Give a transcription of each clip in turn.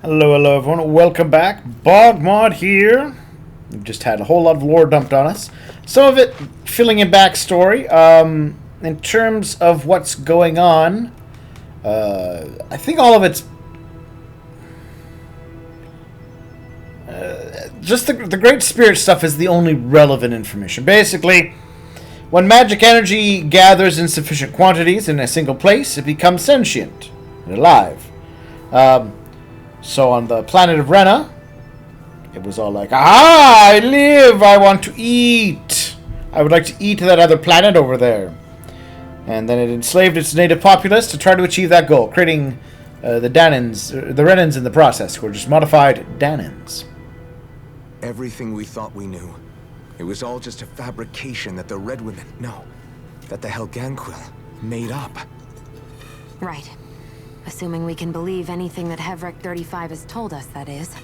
Hello, hello everyone. Welcome back. BogMod here. We've just had a whole lot of lore dumped on us. Some of it filling in backstory. In terms of what's going on, I think all of it's just the Great Spirit stuff is the only relevant information. Basically, when magic energy gathers in sufficient quantities in a single place, it becomes sentient and alive. So on the planet of Rena, it was all like, I live, I want to eat. I would like to eat that other planet over there. And then it enslaved its native populace to try to achieve that goal, creating the Renans in the process, who are just modified Danans. Everything we thought we knew, it was all just a fabrication that the Red Women, that the Helganquil made up. Right. Assuming we can believe anything that Hevrek 35 has told us, that is.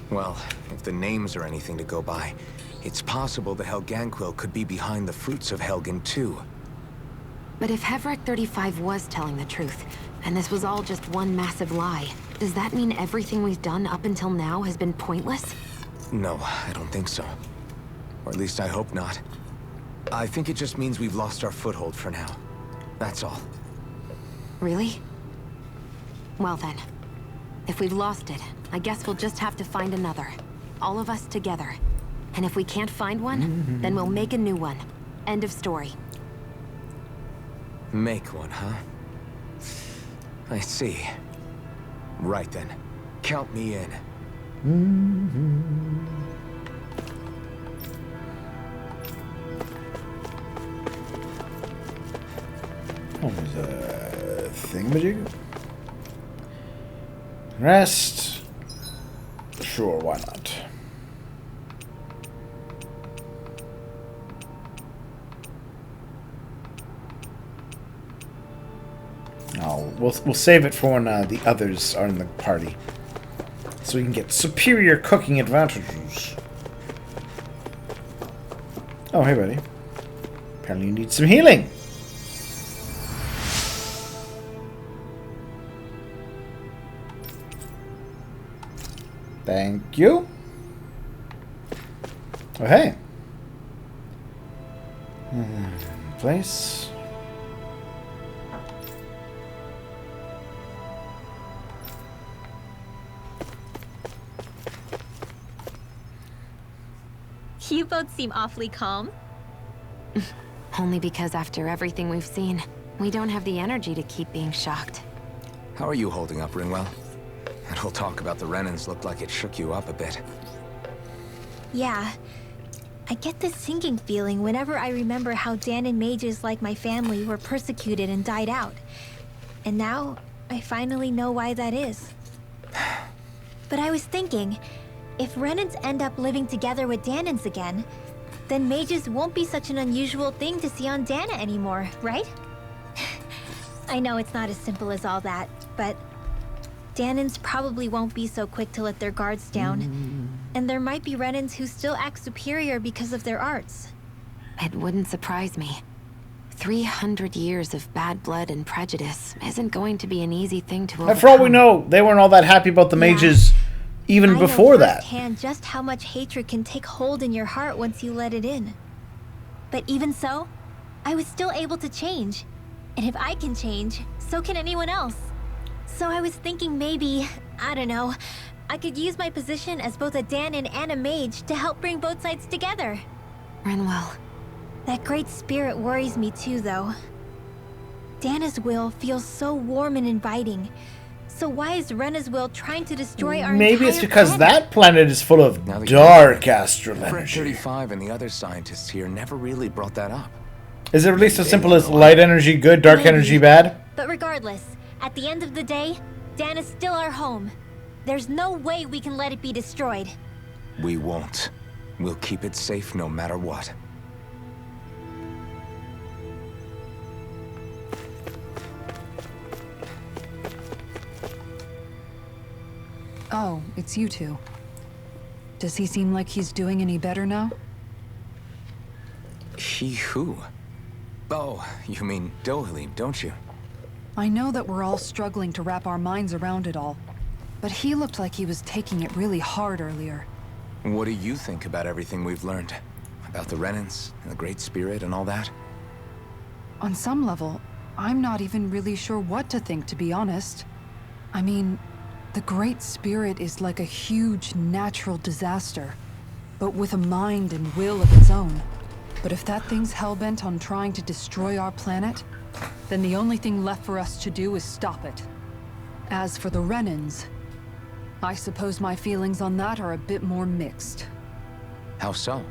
Well, if the names are anything to go by, it's possible the Helganquil could be behind the fruits of Helgen too. But if Hevrek 35 was telling the truth, and this was all just one massive lie, does that mean everything we've done up until now has been pointless? No, I don't think so. Or at least I hope not. I think it just means we've lost our foothold for now. That's all. Really? Well then, if we've lost it, I guess we'll just have to find another. All of us together. And if we can't find one, then we'll make a new one. End of story. Make one, huh? I see. Right then. Count me in. Oh, there's a thingamajig. Rest. Sure, why not? Oh, we'll save it for when the others are in the party, so we can get superior cooking advantages. Oh, hey, buddy. Apparently, you need some healing. Thank you. Oh, hey. Place. You both seem awfully calm. Only because after everything we've seen, we don't have the energy to keep being shocked. How are you holding up, Ringwell? That whole talk about the Renans looked like it shook you up a bit. Yeah. I get this sinking feeling whenever I remember how Danan mages like my family were persecuted and died out. And now, I finally know why that is. But I was thinking, if Renans end up living together with Danans again, then mages won't be such an unusual thing to see on Dana anymore, right? I know it's not as simple as all that, but Danans probably won't be so quick to let their guards down. And there might be Renans who still act superior because of their arts. It wouldn't surprise me. 300 years of bad blood and prejudice isn't going to be an easy thing to overcome. And for all we know, they weren't all that happy about the mages even before that. I know firsthand just how much hatred can take hold in your heart once you let it in. But even so, I was still able to change. And if I can change, so can anyone else. So I was thinking maybe, I don't know, I could use my position as both a Danan and a mage to help bring both sides together. Renwell. That great spirit worries me too, though. Dana's will feels so warm and inviting. So why is Rena's will trying to destroy our Maybe it's entire because planet? that planet is full of Now that dark astral Fred energy. 35 and the other scientists here never really brought that up. Is it really so simple as light energy good, dark Maybe. energy bad? But regardless, at the end of the day, Dan is still our home. There's no way we can let it be destroyed. We won't. We'll keep it safe no matter what. Oh, it's you two. Does he seem like he's doing any better now? He who? Oh, you mean Dohalim, don't you? I know that we're all struggling to wrap our minds around it all. but he looked like he was taking it really hard earlier. What do you think about everything we've learned? About the Renans, and the Great Spirit, and all that? On some level, I'm not even really sure what to think, to be honest. I mean, the Great Spirit is like a huge natural disaster, but with a mind and will of its own. But if that thing's hellbent on trying to destroy our planet, then the only thing left for us to do is stop it. As for the Renans, I suppose my feelings on that are a bit more mixed. How so?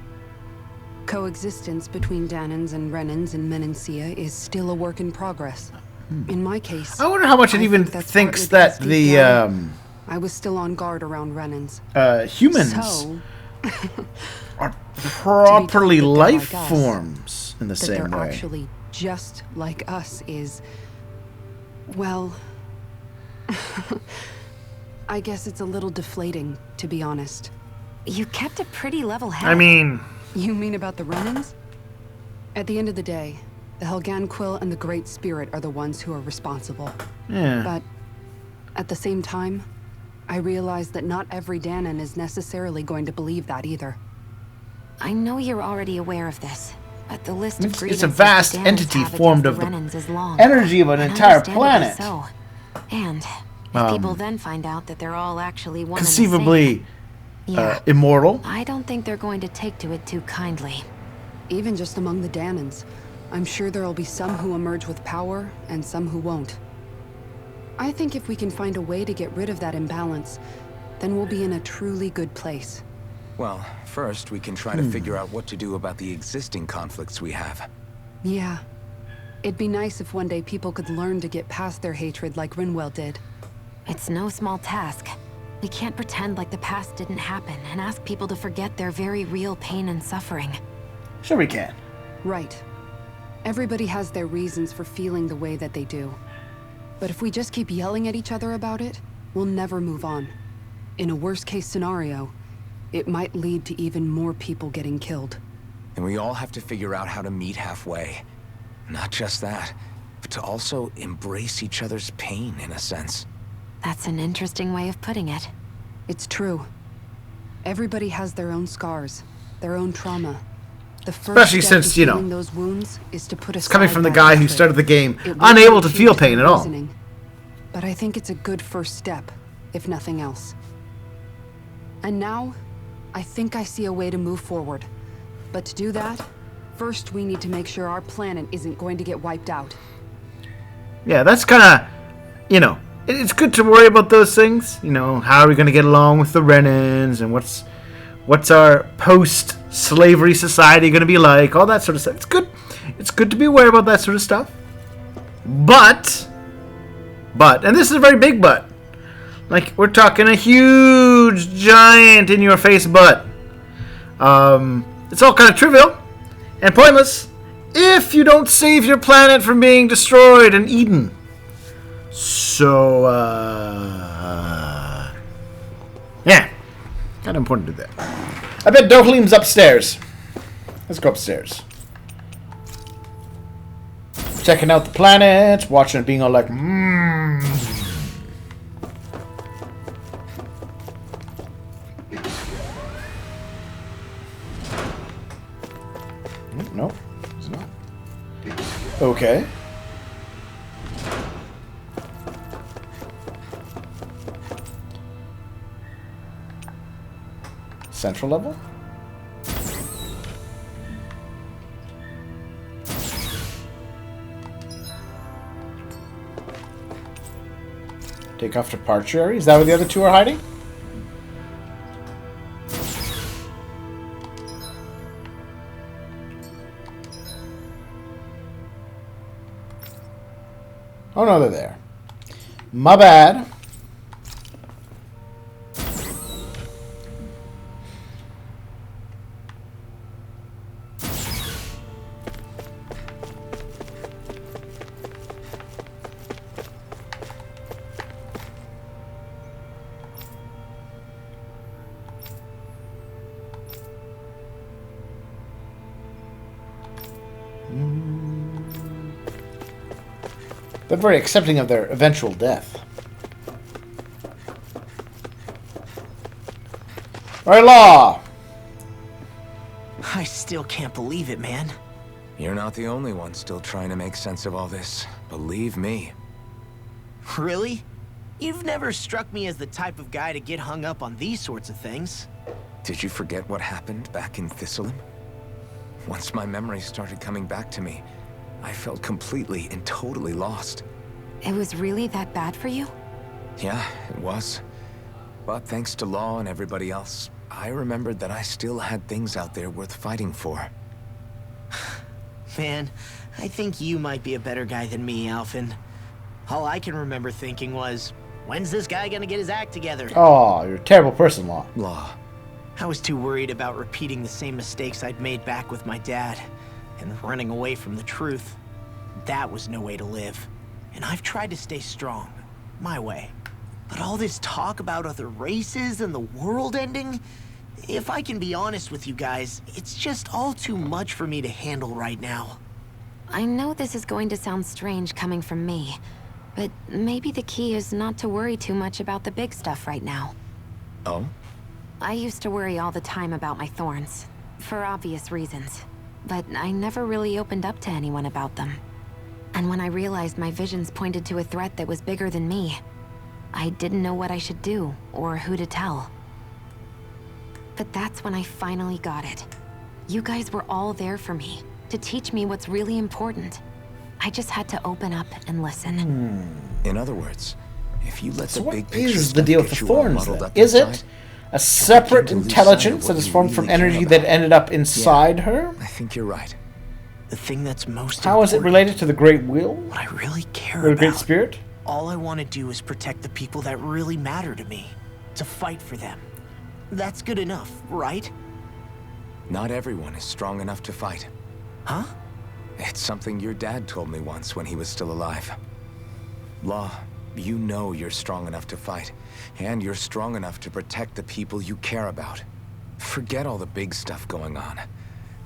Coexistence between Danans and Renans in Menancia is still a work in progress. In my case, I wonder how much it I even think that's thinks partly that because deep the I was still on guard around Renans. humans So, are properly that they're life like us, forms in the that same they're way. actually just like us is, well, I guess it's a little deflating, to be honest. You kept a pretty level head. I mean, You mean about the Renans? At the end of the day, the Helganquil and the Great Spirit are the ones who are responsible. yeah. But at the same time, I realize that not every Danan is necessarily going to believe that either. I know you're already aware of this, but the list of It's a grievances vast the Danans entity have formed against of the the Renans is long. energy of an And entire understandably planet. So. And if people then find out that they're all actually one Conceivably and the same, yeah, immortal. I don't think they're going to take to it too kindly. Even just among the Danans, I'm sure there'll be some who emerge with power and some who won't. I think if we can find a way to get rid of that imbalance, then we'll be in a truly good place. Well, first we can try to figure out what to do about the existing conflicts we have. Yeah. It'd be nice if one day people could learn to get past their hatred like Rinwell did. It's no small task. We can't pretend like the past didn't happen and ask people to forget their very real pain and suffering. Sure we can. Right. Everybody has their reasons for feeling the way that they do. But if we just keep yelling at each other about it, we'll never move on. In a worst-case scenario, it might lead to even more people getting killed. And we all have to figure out how to meet halfway. Not just that, but to also embrace each other's pain, in a sense. That's an interesting way of putting it. It's true. Everybody has their own scars, their own trauma. The first Especially step since, in you know, healing those wounds is to put It's coming aside from the that guy who hatred. started the game It won't unable to change feel the pain at all. reasoning, but I think it's a good first step, if nothing else. And now, I think I see a way to move forward. But to do that, first we need to make sure our planet isn't going to get wiped out. Yeah, that's kind of, you know, it's good to worry about those things. You know, how are we going to get along with the Renans, and what's our post-slavery society going to be like? All that sort of stuff. It's good. It's good to be aware about that sort of stuff. But, and this is a very big but. Like, we're talking a huge, giant, in-your-face but. It's all kind of trivial and pointless if you don't save your planet from being destroyed and eaten. So, yeah. Kind of important to do that. I bet Dohlim's upstairs. Let's go upstairs. Checking out the planet, watching it being all like, No, it's not. Okay. Central level? Take off departure area? Is that where the other two are hiding? Oh no, they're there. My bad. They're very accepting of their eventual death. Right, Law. I still can't believe it, man. You're not the only one still trying to make sense of all this. Believe me. Really? You've never struck me as the type of guy to get hung up on these sorts of things. Did you forget what happened back in Thistleum? Once my memories started coming back to me, I felt completely and totally lost. It was really that bad for you? Yeah, it was. But thanks to Law and everybody else, I remembered that I still had things out there worth fighting for. Man, I think you might be a better guy than me, Alphen. All I can remember thinking was, when's this guy gonna get his act together? Oh, you're a terrible person, Law. Law. I was too worried about repeating the same mistakes I'd made back with my dad, and running away from the truth. That was no way to live. And I've tried to stay strong, my way. But all this talk about other races and the world ending, if I can be honest with you guys, it's just all too much for me to handle right now. I know this is going to sound strange coming from me, but maybe the key is not to worry too much about the big stuff right now. Oh? I used to worry all the time about my thorns, for obvious reasons, but I never really opened up to anyone about them. And when I realized my visions pointed to a threat that was bigger than me, I didn't know what I should do, or who to tell. But that's when I finally got it. You guys were all there for me, to teach me what's really important. I just had to open up and listen. In other words, if you let So the what big picture is the stuff deal with get the you all thorns, muddled then? up Is inside, it a separate to lose intelligence sight of that is what formed you from really care energy that about? ended up inside her? I think you're right. The thing that's most How is it important, related to the Great Will? what I really care Or the about. Great Spirit? All I want to do is protect the people that really matter to me. To fight for them. That's good enough, right? Not everyone is strong enough to fight. Huh? It's something your dad told me once when he was still alive. Law, you know you're strong enough to fight, and you're strong enough to protect the people you care about. Forget all the big stuff going on.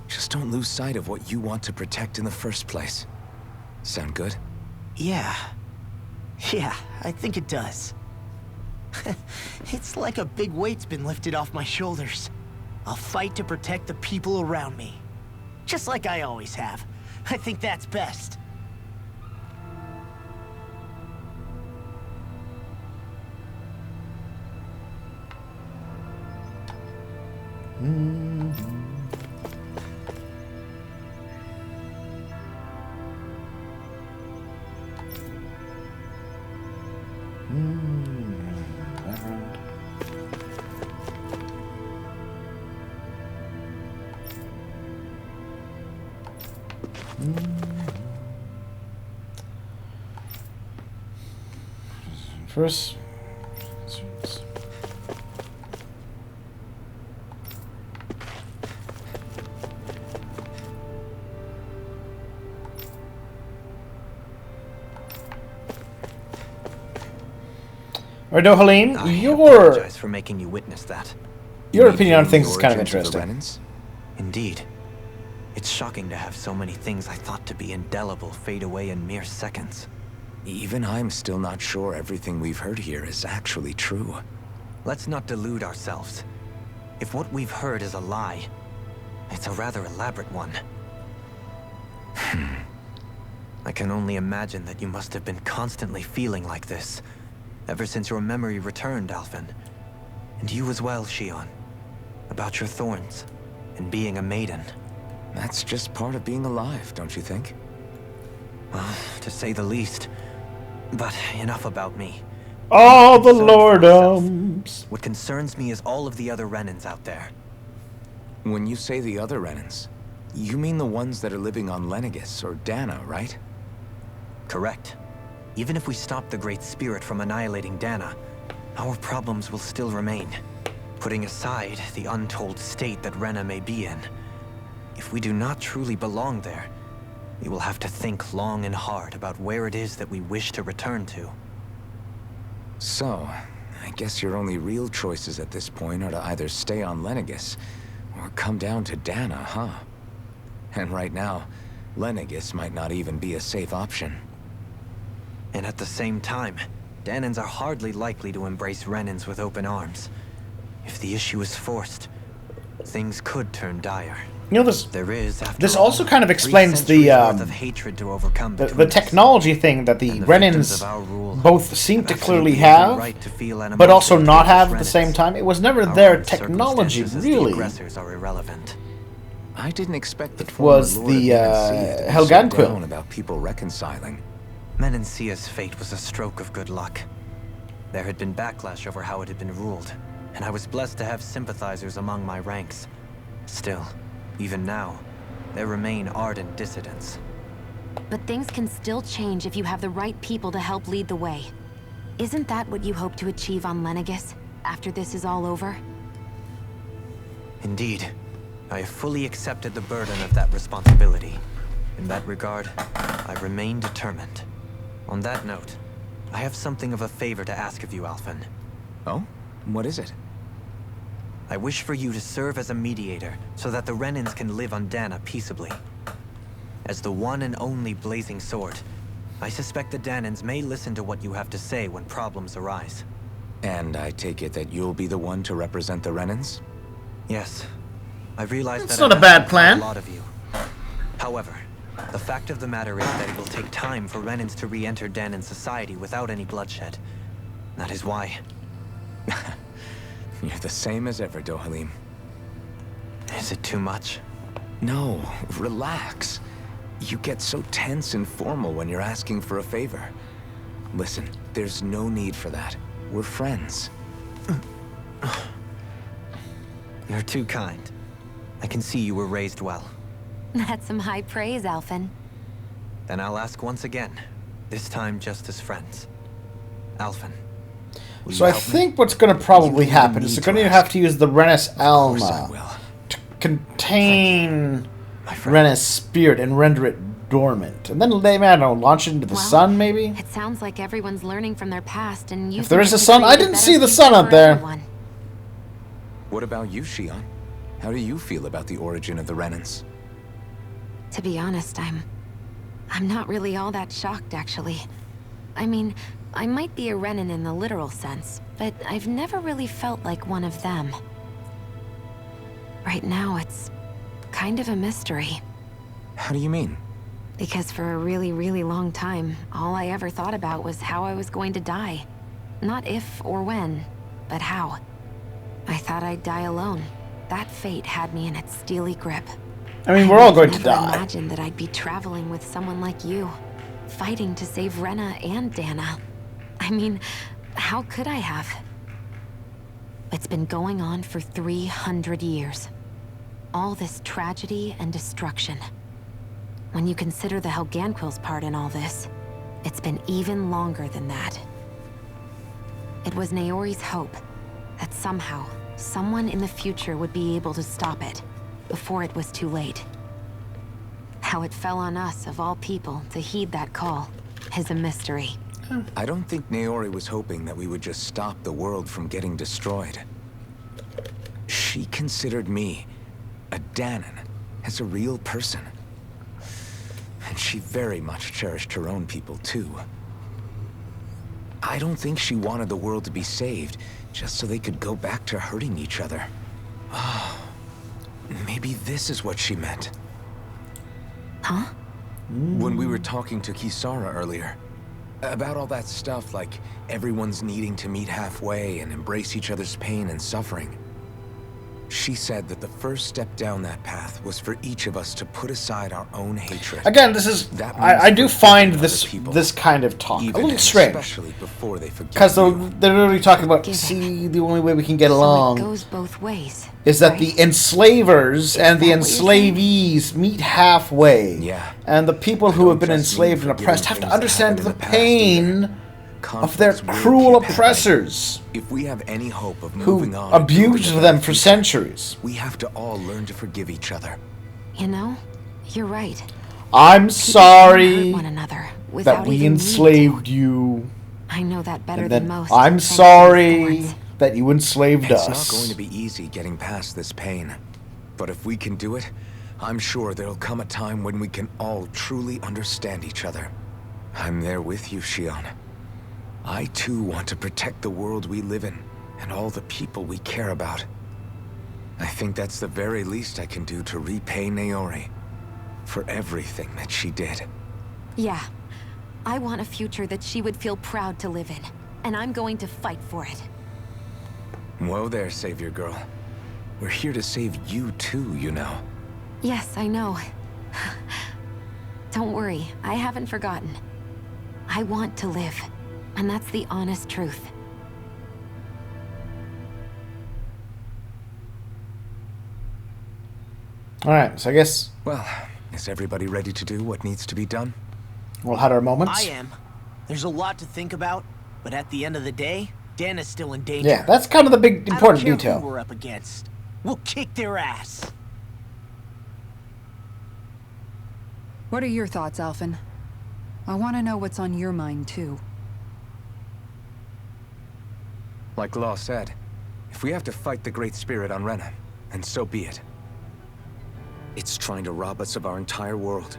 Just don't lose sight of what you want to protect in the first place. Sound good? Yeah. Yeah, I think it does. It's like a big weight's been lifted off my shoulders. I'll fight to protect the people around me. Just like I always have. I think that's best. First. Right, no, Helene, I your apologize for making you witness that. opinion on The things is kind of origins the interesting. Renans? Indeed. It's shocking to have so many things I thought to be indelible fade away in mere seconds. Even I'm still not sure everything we've heard here is actually true. Let's not delude ourselves. If what we've heard is a lie, it's a rather elaborate one. I can only imagine that you must have been constantly feeling like this, ever since your memory returned, Alphen. And you as well, Shion. About your thorns, and being a maiden. That's just part of being alive, don't you think? Well, to say the least. But enough about me. All the Concerned for myself. lordoms. What concerns me is all of the other Renans out there. When you say the other Renans, you mean the ones that are living on Lenegis or Dana, right? Correct. Even if we stop the Great Spirit from annihilating Dana, our problems will still remain. Putting aside the untold state that Rena may be in, if we do not truly belong there, we will have to think long and hard about where it is that we wish to return to. So, I guess your only real choices at this point are to either stay on Lenegis or come down to Dana, huh? And right now, Lenegis might not even be a safe option. And at the same time, Danans are hardly likely to embrace Renans with open arms. If the issue is forced, things could turn dire. You know, this There is, after this all, also kind of 3 explains centuries the worth of hatred to overcome the between us. technology thing that the And the victims Renans of our rule both seem to have clearly absolutely every have, right to feel but animosity also not towards have at the Renans. same time. It was never Our their own technology, circumstances as the really. aggressors are irrelevant. I didn't expect the It former was Lord the, of Menancia to be so Helganquil. down about people reconciling. Menancia's fate was a stroke of good luck. There had been backlash over how it had been ruled, and I was blessed to have sympathizers among my ranks. Still, even now, there remain ardent dissidents. But things can still change if you have the right people to help lead the way. Isn't that what you hope to achieve on Lenegis, after this is all over? Indeed, I have fully accepted the burden of that responsibility. In that regard, I remain determined. On that note, I have something of a favor to ask of you, Alphen. Oh? What is it? I wish for you to serve as a mediator, so that the Renans can live on Dana peaceably. As the one and only Blazing Sword, I suspect the Danans may listen to what you have to say when problems arise. And I take it that you'll be the one to represent the Renans? Yes. I realize It's that not I a bad ask plan. a lot of you. However, the fact of the matter is that it will take time for Renans to re-enter Danan society without any bloodshed. That is why. You're the same as ever, Dohalim. Is it too much? No, relax. You get so tense and formal when you're asking for a favor. Listen, there's no need for that. We're friends. You're too kind. I can see you were raised well. That's some high praise, Alphen. Then I'll ask once again, this time just as friends. Alphen. will So you I help me? think what's going to probably You happen need is to they're going to ask. have to use the Renis Of course I Alma will. to contain My friend. Renis' spirit and render it dormant. And then they, I don't know, launch it into the Well, sun, maybe? It sounds like everyone's learning from their past and using there is it a to sun, create I a didn't better see the future sun up for there. everyone. What about you, Shion? How do you feel about the origin of the Renans? To be honest, I'm not really all that shocked, actually. I mean, I might be a Renan in the literal sense, but I've never really felt like one of them. Right now, it's kind of a mystery. How do you mean? Because for a really, really long time, all I ever thought about was how I was going to die. Not if or when, but how. I thought I'd die alone. That fate had me in its steely grip. I mean, we're all going to never die. imagined that I'd be traveling with someone like you, fighting to save Rena and Dana. I mean, how could I have? It's been going on for 300 years. All this tragedy and destruction. When you consider the Helganquil's part in all this, it's been even longer than that. It was Naori's hope that somehow, someone in the future would be able to stop it, before it was too late. How it fell on us, of all people, to heed that call, is a mystery. I don't think Naori was hoping that we would just stop the world from getting destroyed. She considered me, a Danan, as a real person. And she very much cherished her own people, too. I don't think she wanted the world to be saved, just so they could go back to hurting each other. Oh, maybe this is what she meant. Huh? When we were talking to Kisara earlier, about all that stuff like everyone's needing to meet halfway and embrace each other's pain and suffering. She said that the first step down that path was for each of us to put aside our own hatred. Again, this is... That I means do forgiving find other this people, this kind of talk a even little and strange. especially before they forgive Because you. they're really talking about, Forgiving. see, the only way we can get So it along goes both ways. is that right? the enslavers and the that what you're saying? enslavees meet halfway. Yeah. And the people I who have don't been just enslaved mean and oppressed have forgiving to things that understand happened the in the past pain of their Conflicts will cruel keep happening. oppressors If we have any hope of who moving on, and abused building a them better for future, centuries. we have to all learn to forgive each other. You know, you're right. I'm People sorry shouldn't hurt one another without that we even needing enslaved to. you. I know that better And than then most. I'm thanks to sorry these thorns. that you enslaved It's us. not going to be easy getting past this pain. But if we can do it, I'm sure there'll come a time when we can all truly understand each other. I'm there with you, Shion. I too want to protect the world we live in, and all the people we care about. I think that's the very least I can do to repay Naori for everything that she did. Yeah. I want a future that she would feel proud to live in, and I'm going to fight for it. Whoa there, Savior Girl. We're here to save you too, you know. Yes, I know. Don't worry, I haven't forgotten. I want to live, and that's the honest truth. Alright, so I guess Well, is everybody ready to do what needs to be done? we'll have our moments. I am. There's a lot to think about, but at the end of the day, Dan is still in danger. Yeah, that's kind of the big important I don't care detail. who we're up against. We'll kick their ass. What are your thoughts, Alphen? I want to know what's on your mind, too. Like Law said, if we have to fight the Great Spirit on Rena, and so be it. It's trying to rob us of our entire world.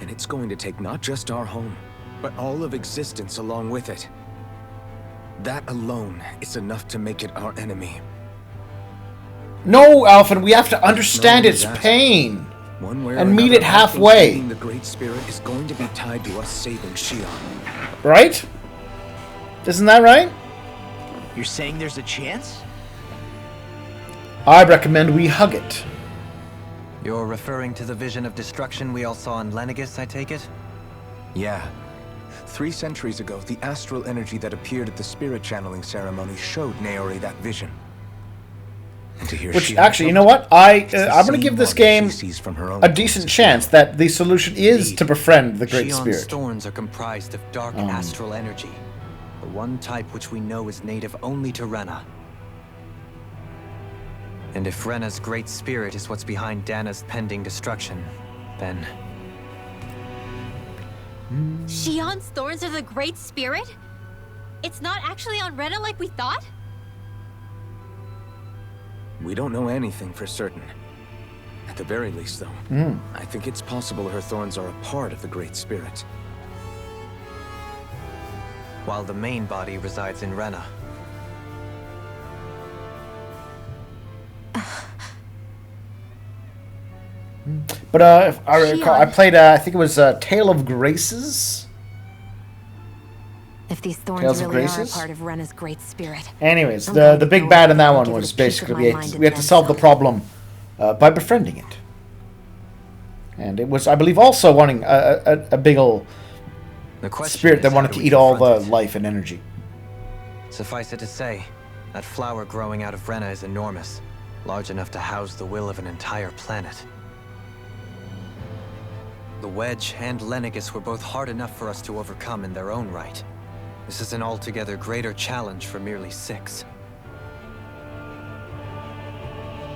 And it's going to take not just our home, but all of existence along with it. That alone is enough to make it our enemy. No, Alphen, we have to understand Not only its that, pain. One way or And meet another, it halfway. I think defeating the Great Spirit is going to be tied to us saving Shion. Right? Isn't that right? You're saying there's a chance? I recommend we hug it. You're referring to the vision of destruction we all saw in Lenegis, I take it? Yeah. 3 centuries ago, the astral energy that appeared at the spirit channeling ceremony showed Naori that vision. And to hear Which, Shion actually, you know talk, what? I'm it's the going to same give this one game she sees from her own a decent chance that the solution is to befriend the Great Shion's Spirit. thorns are comprised of dark astral energy, the one type which we know is native only to Rena. And if Rena's Great Spirit is what's behind Dana's pending destruction, then... Shion's thorns are the Great Spirit? It's not actually on Rena like we thought? We don't know anything for certain. At the very least, though, I think it's possible her thorns are a part of the Great Spirit. while the main body resides in Rena. But if I recall, I played, I think it was Tale of Graces. If these thorns Tales of really are a Graces? part of Rena's great spirit. Anyways, I'm going the to big go bad in that and one give it was a piece of basically my mind we had and to solve the then problem by befriending it. And it was, I believe, also wanting a big ol' The question spirit is, that how wanted do to we eat all the confront it? life and energy. Suffice it to say, that flower growing out of Rena is enormous, large enough to house the will of an entire planet. The Wedge and Lenegis were both hard enough for us to overcome in their own right. This is an altogether greater challenge for merely 6.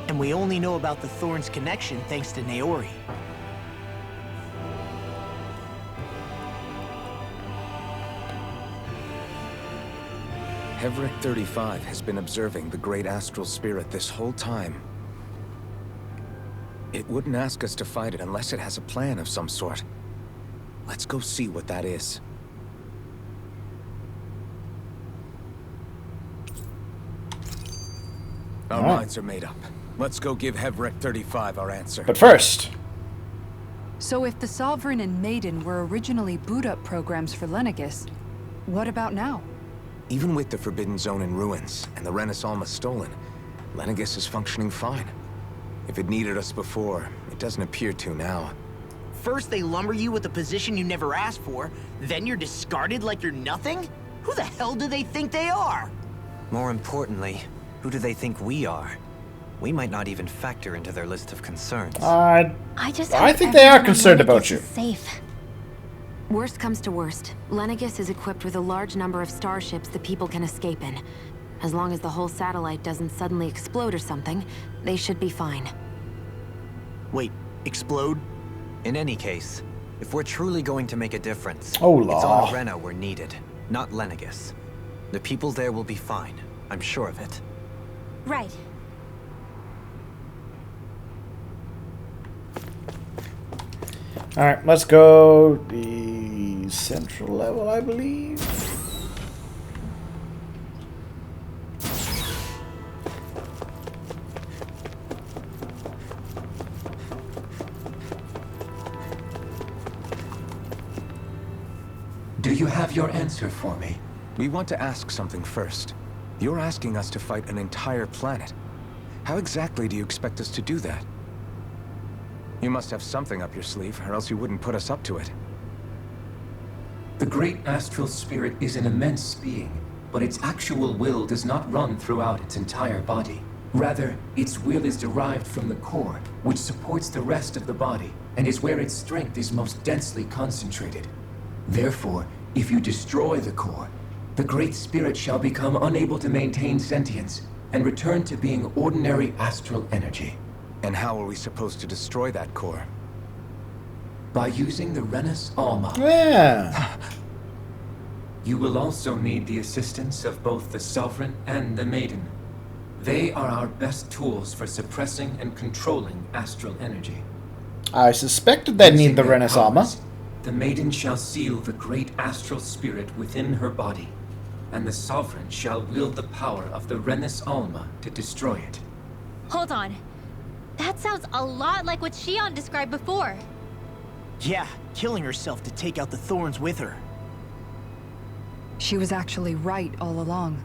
And we only know about the Thorns connection thanks to Naori. Hevric 35 has been observing the Great Astral Spirit this whole time. It wouldn't ask us to fight it unless it has a plan of some sort. Let's go see what that is. Our All right. minds are made up. Let's go give Hevric 35 our answer. But first, So if the Sovereign and Maiden were originally boot-up programs for Lenegis, what about now? Even with the Forbidden Zone in ruins and the Renaissance stolen, Lenegis is functioning fine. If it needed us before, it doesn't appear to now. First they lumber you with a position you never asked for, then you're discarded like you're nothing? Who the hell do they think they are? More importantly, who do they think we are? We might not even factor into their list of concerns. I think they are concerned about you. Safe. Worst comes to worst, Lenegis is equipped with a large number of starships that people can escape in. As long as the whole satellite doesn't suddenly explode or something, they should be fine. Wait, explode? In any case, if we're truly going to make a difference, Oh, it's law. on Rena we're needed, not Lenegis. The people there will be fine. I'm sure of it. Right. alright, let's go the central level, I believe. you have your answer for me? We want to ask something first. You're asking us to fight an entire planet. How exactly do you expect us to do that? You must have something up your sleeve, or else you wouldn't put us up to it. The great astral spirit is an immense being, but its actual will does not run throughout its entire body. Rather, its will is derived from the core, which supports the rest of the body, and is where its strength is most densely concentrated. Therefore, if you destroy the core, the Great Spirit shall become unable to maintain sentience, and return to being ordinary astral energy. And how are we supposed to destroy that core? By using the Renus Alma. Yeah. You will also need the assistance of both the Sovereign and the Maiden. They are our best tools for suppressing and controlling astral energy. I suspected they'd need the Using their Renus Alma. powers, the Maiden shall seal the great astral spirit within her body, and the Sovereign shall wield the power of the Renus Alma to destroy it. Hold on. That sounds a lot like what Shion described before. Yeah, killing herself to take out the thorns with her. She was actually right all along.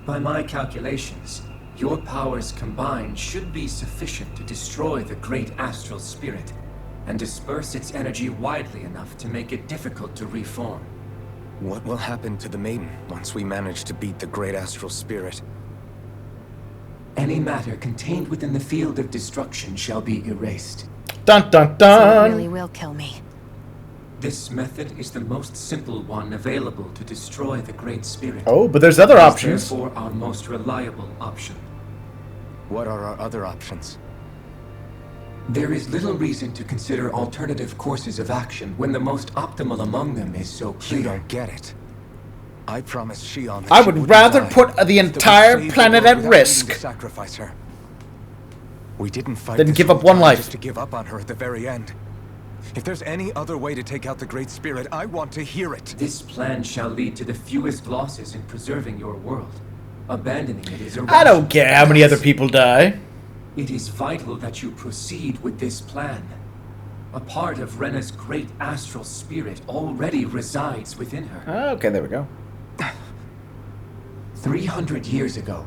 By my calculations, your powers combined should be sufficient to destroy the great astral spirit, and disperse its energy widely enough to make it difficult to reform. What will happen to the Maiden once we manage to beat the great astral spirit? Any matter contained within the field of destruction shall be erased. Dun dun So it dun! really will kill me. This method is the most simple one available to destroy the Great Spirit. Oh, but there's other It is options. therefore our most reliable option. What are our other options? There is little reason to consider alternative courses of action when the most optimal among them is so You clear. don't get it. I promised Shion that I she would wouldn't rather die, put the that we'd entire save the planet world at without risk needing to sacrifice her. We didn't fight than this give whole up one time life. just to give up on her at the very end. If there's any other way to take out the Great Spirit, I want to hear it. This plan shall lead to the fewest losses in preserving your world. Abandoning it is I don't care how many other people die. It is vital that you proceed with this plan. A part of Rena's great astral spirit already resides within her. Okay, there we go. 300 years ago,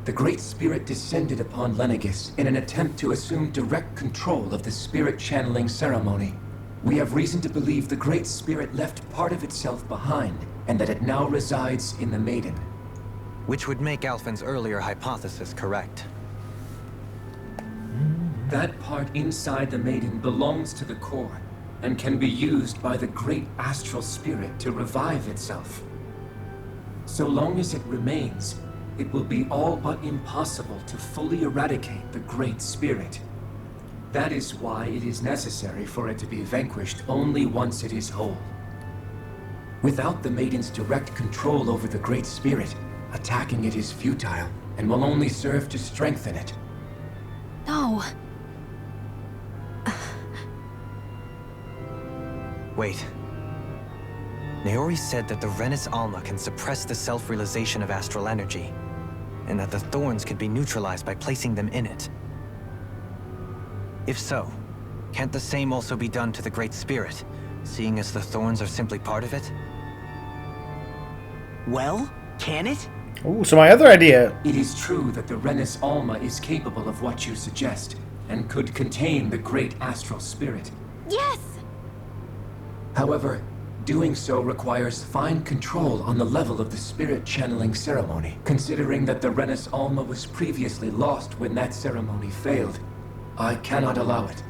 the Great Spirit descended upon Lenegis in an attempt to assume direct control of the spirit channeling ceremony. We have reason to believe the Great Spirit left part of itself behind, and that it now resides in the Maiden. Which would make Alphen's earlier hypothesis correct. That part inside the Maiden belongs to the core, and can be used by the great astral spirit to revive itself. So long as it remains, it will be all but impossible to fully eradicate the Great Spirit. That is why it is necessary for it to be vanquished only once it is whole. Without the Maiden's direct control over the Great Spirit, attacking it is futile, and will only serve to strengthen it. No. Wait. Naori said that the Renus Alma can suppress the self-realization of astral energy, and that the thorns could be neutralized by placing them in it. If so, can't the same also be done to the Great Spirit, seeing as the thorns are simply part of it? Well, can it? Ooh, so my other idea. It is true that the Renus Alma is capable of what you suggest, and could contain the great astral spirit. Yes! However, doing so requires fine control on the level of the spirit channeling ceremony, considering that the Renus Alma was previously lost when that ceremony failed. I cannot allow it.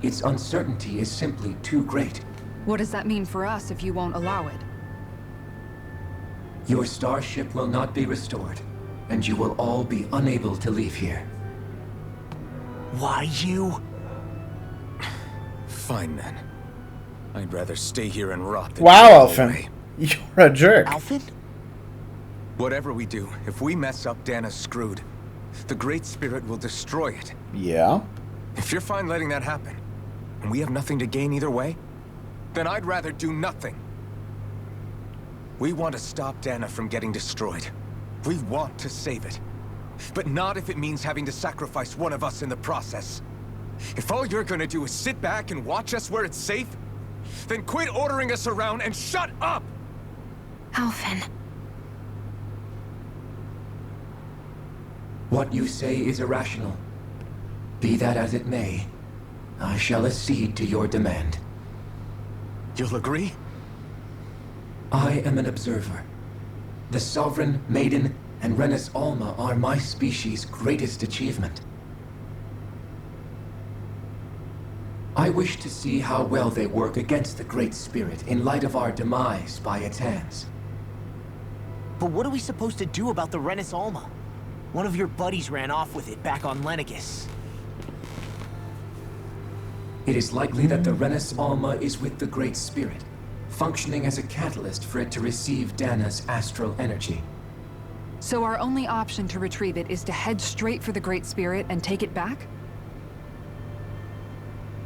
Its uncertainty is simply too great. What does that mean for us if you won't allow it? Your starship will not be restored, and you will all be unable to leave here. Why you? Fine then. I'd rather stay here and rot than Wow, go Elfin. away. You're a jerk. Alphen? Whatever we do, if we mess up, Dana's screwed. The Great Spirit will destroy it. Yeah. If you're fine letting that happen, and we have nothing to gain either way, then I'd rather do nothing. We want to stop Dana from getting destroyed. We want to save it. But not if it means having to sacrifice one of us in the process. If all you're gonna do is sit back and watch us where it's safe, Then quit ordering us around and shut up! Alvin. What you say is irrational. Be that as it may, I shall accede to your demand. You'll agree? I am an observer. The Sovereign, Maiden, and Renis Alma are my species' greatest achievement. I wish to see how well they work against the Great Spirit in light of our demise by its hands. But what are we supposed to do about the Renis Alma? One of your buddies ran off with it back on Lenegus. It is likely that the Renis Alma is with the Great Spirit, functioning as a catalyst for it to receive Dana's astral energy. So our only option to retrieve it is to head straight for the Great Spirit and take it back?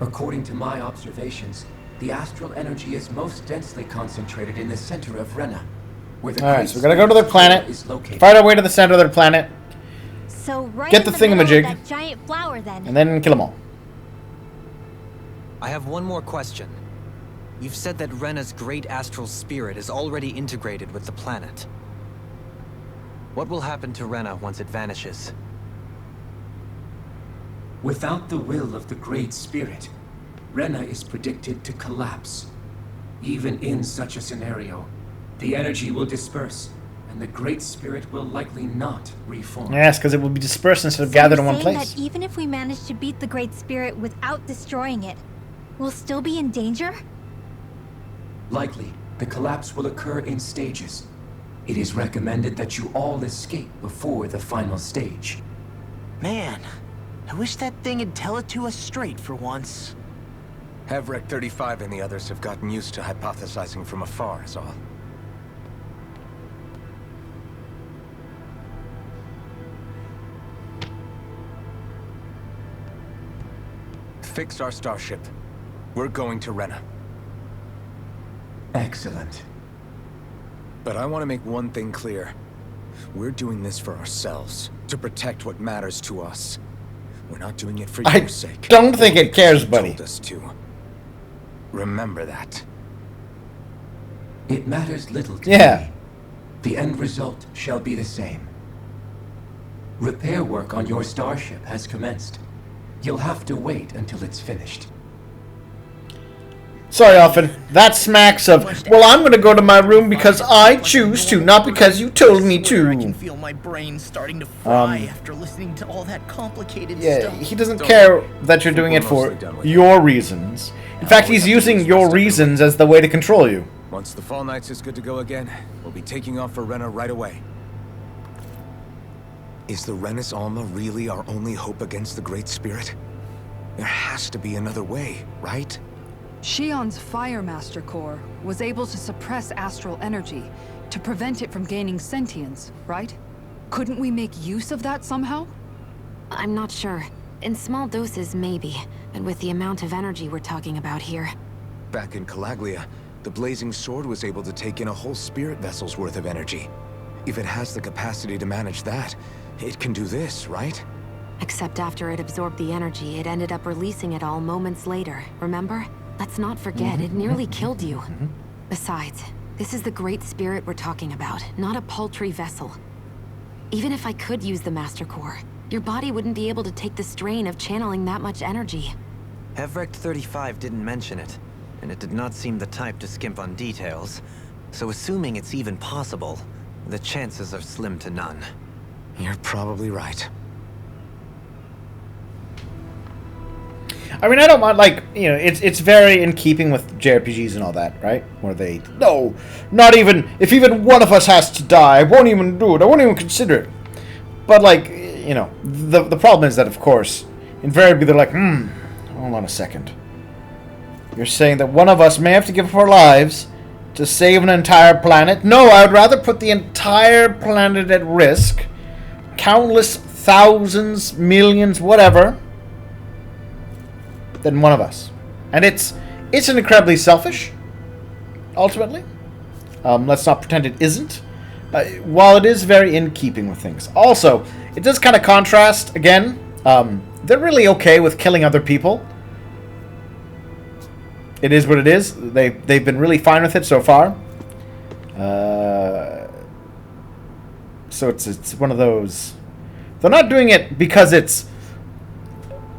According to my observations, the astral energy is most densely concentrated in the center of Rena, where the Alright, so we gotta go to their planet, is located. fight our way to the center of their planet, So right Get in the middle of thingamajig. that giant flower then. and then kill them all. I have one more question. You've said that Rena's great astral spirit is already integrated with the planet. What will happen to Rena once it vanishes? Without the will of the Great Spirit, Rena is predicted to collapse. Even in such a scenario, the energy will disperse, and the Great Spirit will likely not reform. Yes, because it will be dispersed instead of So gathered in you're one saying place. that even if we manage to beat the Great Spirit without destroying it, we'll still be in danger? Likely, the collapse will occur in stages. It is recommended that you all escape before the final stage. Man, I wish that thing would tell it to us straight for once. Havrek 35 and the others have gotten used to hypothesizing from afar, is all. Fix our starship. We're going to Rena. Excellent. But I want to make one thing clear. We're doing this for ourselves, to protect what matters to us. We're not doing it for I your sake. don't think or it cares, because you buddy. told us to. Remember that. It matters little to Yeah. me. The end result shall be the same. Repair work on your starship has commenced. You'll have to wait until it's finished. Sorry, Alvin. That smacks of, well, I'm going to go to my room because I choose to, not because you told me Swear I can to. feel my brain starting to fry Um, after listening to all that complicated Yeah, stuff. he doesn't care that you're doing it for your reasons. In fact, he's using your reasons as the way to control you. Once the Fall Knights is good to go again, we'll be taking off for Rena right away. Is the Renis Alma really our only hope against the Great Spirit? There has to be another way, right? Shion's Fire Master Core was able to suppress astral energy to prevent it from gaining sentience, right? Couldn't we make use of that somehow? I'm not sure. In small doses, maybe. But with the amount of energy we're talking about here. Back in Calaglia, the Blazing Sword was able to take in a whole spirit vessel's worth of energy. If it has the capacity to manage that, it can do this, right? Except after it absorbed the energy, it ended up releasing it all moments later, remember? Let's not forget, it nearly killed you. Besides, this is the Great Spirit we're talking about, not a paltry vessel. Even if I could use the Master Core, your body wouldn't be able to take the strain of channeling that much energy. Havrek 35 didn't mention it, and it did not seem the type to skimp on details. So assuming it's even possible, the chances are slim to none. You're probably right. I mean, I don't mind, like, you know, it's very in keeping with JRPGs and all that, right? Where they, no, not even, if even one of us has to die, I won't even do it, I won't even consider it. But, like, you know, the problem is that, of course, invariably they're like, hold on a second. You're saying that one of us may have to give up our lives to save an entire planet? No, I would rather put the entire planet at risk, countless thousands, millions, whatever, than one of us. And it's an incredibly selfish, ultimately. Let's not pretend it isn't. While it is very in keeping with things. Also, it does kind of contrast, again, they're really okay with killing other people. it is what it is. They've been really fine with it so far. So it's one of those. They're not doing it because it's,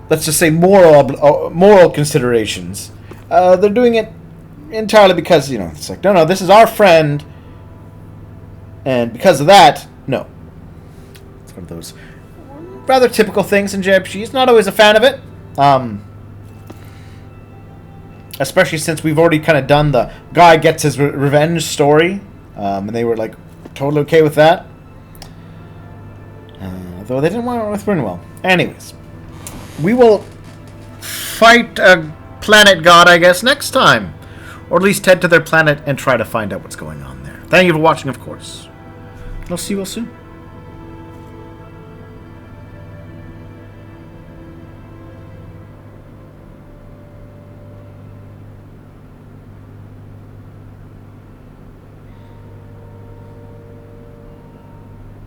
let's just say, moral considerations. They're doing it entirely because, you know, it's like, no, this is our friend, and because of that, no. It's one of those rather typical things in JRPGs. He's not always a fan of it. Especially since we've already kind of done the guy gets his revenge story. And they were, like, totally okay with that. Though they didn't want it with Rinwell. Anyways. We will fight a planet god, I guess, next time. Or at least head to their planet and try to find out what's going on there. Thank you for watching, of course. And I'll see you all soon.